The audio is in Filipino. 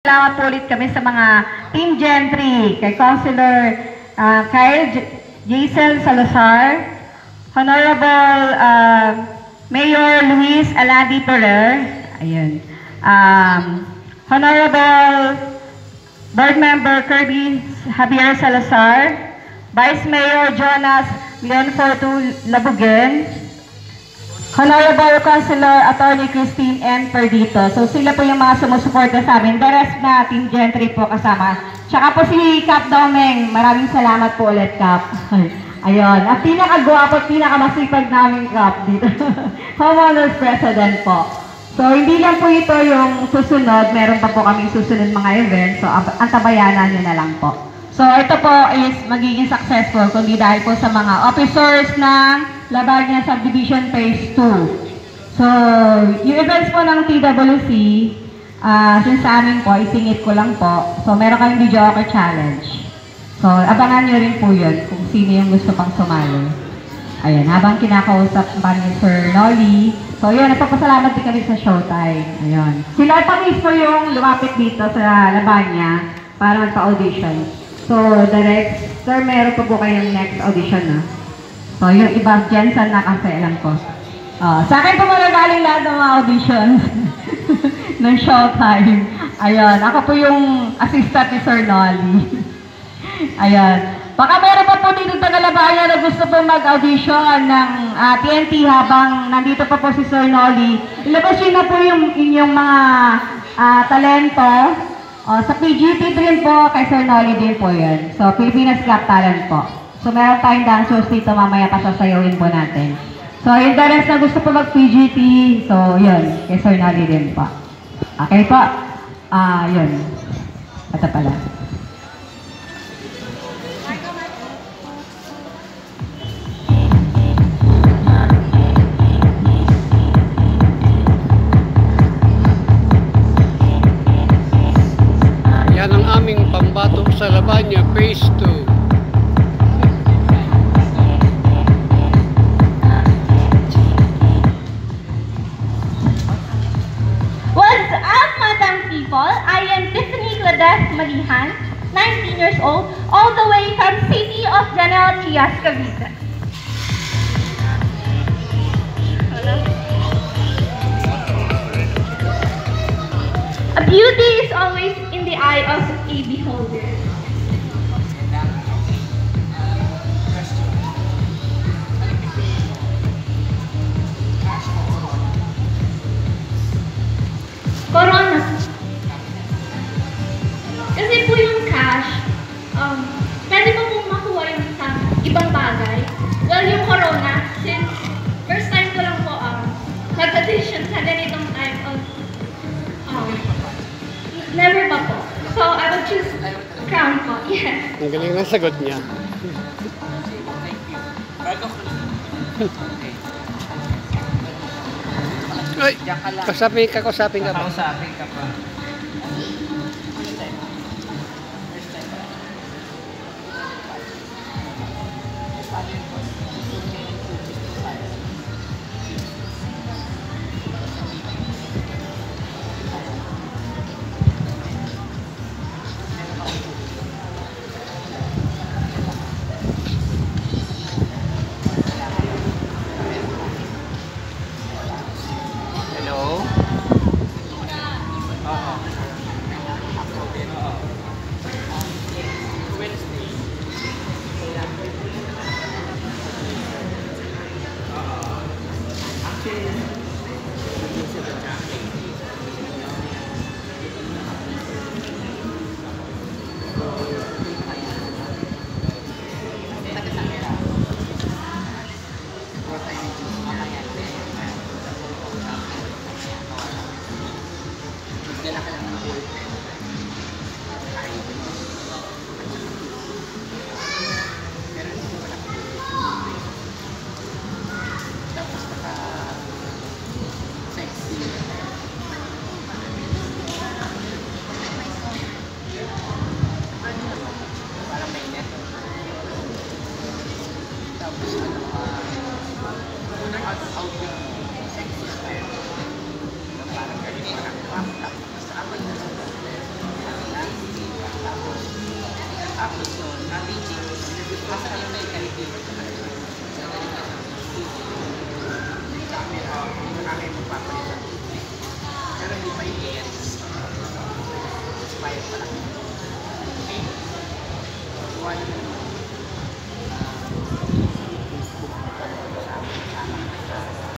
Salamat po ulit kami sa mga Team Gentry, kay Councilor Kyle Jason Salazar, Honorable Mayor Luis Aladi Ferrer, ayun. Honorable Board Member Kirby Javier Salazar, Vice Mayor Jonas Leonforto Labugen, Honorable Councilor Attorney Christine N. Perdito. So sila po yung mga sumusuporta sa amin. The rest na Team Gentry po kasama. Tsaka po si Cap Domeng. Maraming salamat po ulit, Cap. Ayun. At pinakagwapo at pinakamasipag namin Cap dito. Homeowners President po. So hindi lang po ito yung susunod. Meron pa po kami susunod mga events. So antabayanan nyo na lang po. So ito po is magiging successful kundi dahil po sa mga officers ng Labanya Subdivision Phase 2. So, yung events po ng TWC, since sa amin po, isingit ko lang po. So, meron kayong videoker challenge. So, abangan nyo rin po yun kung sino yung gusto pang sumali. Ayan, habang kinakausap pa ni Sir Nolly. So, yun, nagpapasalamat din kami sa Showtime. Ayan. Sila pa mismo yung lumapit dito sa Labanya para magpa-audition. So, direct, sir, meron pa po kayong next audition na. So, yung iba dyan sa nakaselang ko. Sa akin po magagaling lahat ng mga auditions ng Showtime. Ayun, ako po yung assistant ni Sir Nolly. Ayun. Baka meron pa po dito sa Labanya na gusto po mag-audition ng TNT habang nandito pa po si Sir Nolly. Ilabas yun na po yung inyong mga talento. Sa PGT rin po, kay Sir Nolly din po yun. So, Pilipinas Got Talent po. So, meron tayong dancers dito, mamaya pasasayawin po natin. So, yung the rest na gusto po mag-PGT, so, yun, kay Sir Nolly din po. Okay po? Yun. Ito pala. Yan ang aming pambato sa Labanya Phase 2. What's up, Madam People? I am Tiffany Clades Malihan, 19 years old, all the way from City of General Trias, Cavite. A beauty is always in the eye of a beholder. Corona. Kasi po yung cash, pwede po pong makuha yung sa ibang bagay. Well, yung corona, since first time ko lang po mag-audition sa ganitong type of, never pa po. So, I would choose crown po, yes. Ang galing ng sagot niya. Ay, kausapin ka pa. Kausapin ka pa. Hello? Oo. Tapos nun, teaching, asa na yung curriculum sa kanila. Sa kanila sa amin, hindi na namin magpapalitan. Pero hindi pa i-expire pa lang. Okay? One,